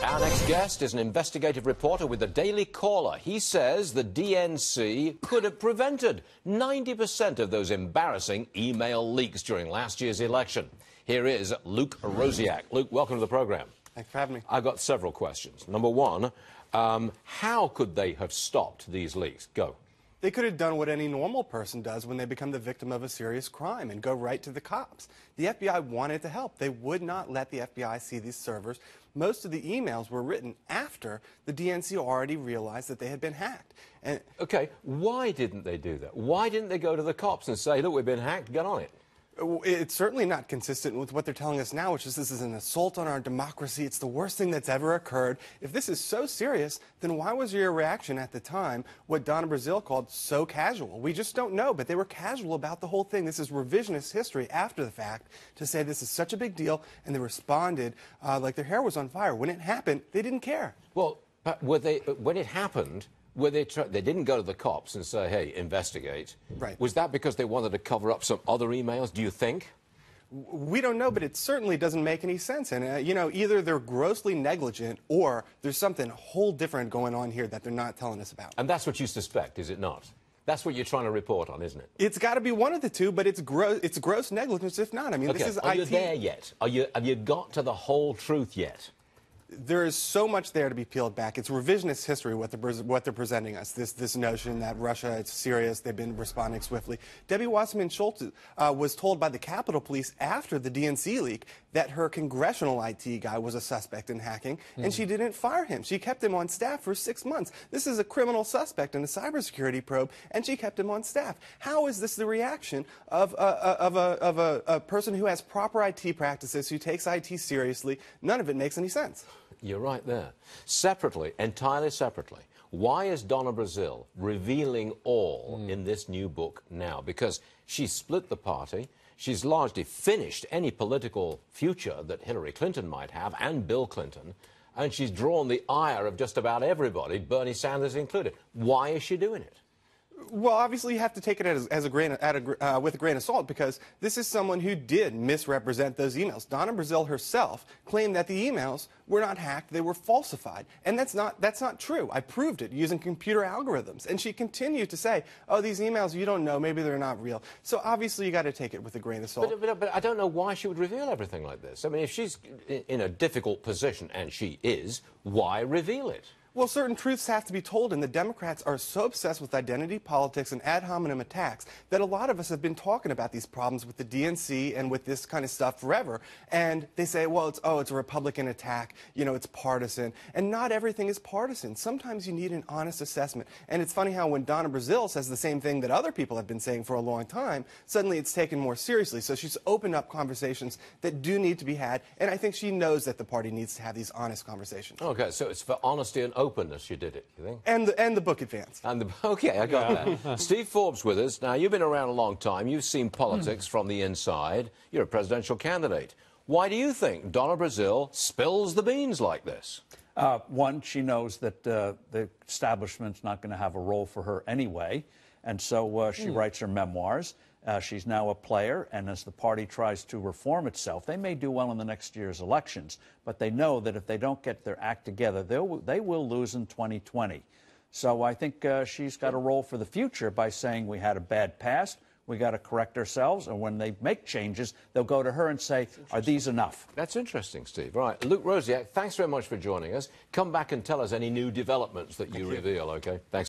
Our next guest is an investigative reporter with the Daily Caller. He says the DNC could have prevented 90% of those embarrassing email leaks during last year's election. Here is Luke Rosiak. Luke, welcome to the program. Thanks for having me. I've got several questions. Number one, how could they have stopped these leaks? Go. They could have done what any normal person does when they become the victim of a serious crime and go right to the cops. The FBI wanted to help. They would not let the FBI see these servers. Most of the emails were written after the DNC already realized that they had been hacked. And okay, why didn't they do that? Why didn't they go to the cops and say, look, we've been hacked, get on it? it's certainly not consistent with what they're telling us now, which is this is an assault on our democracy. It's the worst thing that's ever occurred. If this is so serious, then why was your reaction at the time what Donna Brazile called so casual? We just don't know, but they were casual about the whole thing. This is revisionist history after the fact to say this is such a big deal, and they responded like their hair was on fire. When it happened, they didn't care. Well, but were they, when it happened, they didn't go to the cops and say, hey, investigate. Right. Was that because they wanted to cover up some other emails, do you think? We don't know, but it certainly doesn't make any sense. And, you know, either they're grossly negligent or there's something whole different going on here that they're not telling us about. And that's what you suspect, is it not? That's what you're trying to report on, isn't it? It's got to be one of the two, but it's gross negligence if not. I mean, okay. this is Are IT. you there yet? Have you got to the whole truth yet? There is so much there to be peeled back. It's revisionist history what they're presenting us. This notion that Russia, it's serious, they've been responding swiftly. Debbie Wasserman Schultz was told by the Capitol Police after the DNC leak that her congressional IT guy was a suspect in hacking, and she didn't fire him. She kept him on staff for 6 months. This is a criminal suspect in a cybersecurity probe, and she kept him on staff. How is this the reaction of a person who has proper IT practices, who takes IT seriously? None of it makes any sense. You're right there. Separately, entirely separately, why is Donna Brazile revealing all in this new book now? Because she's split the party, she's largely finished any political future that Hillary Clinton might have, and Bill Clinton, and she's drawn the ire of just about everybody, Bernie Sanders included. Why is she doing it? Well, obviously, you have to take it with a grain of salt, because this is someone who did misrepresent those emails. Donna Brazile herself claimed that the emails were not hacked; they were falsified, and that's not true. I proved it using computer algorithms, and she continued to say, "Oh, these emails, you don't know, maybe they're not real." So obviously, you got to take it with a grain of salt. But I don't know why she would reveal everything like this. I mean, if she's in a difficult position, and she is, why reveal it? Well, certain truths have to be told, and the Democrats are so obsessed with identity politics and ad hominem attacks that a lot of us have been talking about these problems with the DNC and with this kind of stuff forever. And they say, well, it's a Republican attack, you know, it's partisan. And not everything is partisan. Sometimes you need an honest assessment. And it's funny how when Donna Brazile says the same thing that other people have been saying for a long time, suddenly it's taken more seriously. So she's opened up conversations that do need to be had, and I think she knows that the party needs to have these honest conversations. Okay, so it's for honesty and openness you did it, you think? And the book advance. Okay, I got that. Steve Forbes with us. Now, you've been around a long time. You've seen politics from the inside. You're a presidential candidate. Why do you think Donna Brazile spills the beans like this? One, she knows that the establishment's not going to have a role for her anyway, and so she writes her memoirs. She's now a player, and as the party tries to reform itself, they may do well in the next year's elections, but they know that if they don't get their act together, they will lose in 2020. So I think she's got a role for the future by saying we had a bad past, we got to correct ourselves, and when they make changes, they'll go to her and say, are these enough? That's interesting, Steve. Right, Luke Rosiak, thanks very much for joining us. Come back and tell us any new developments that you reveal, okay? Thanks.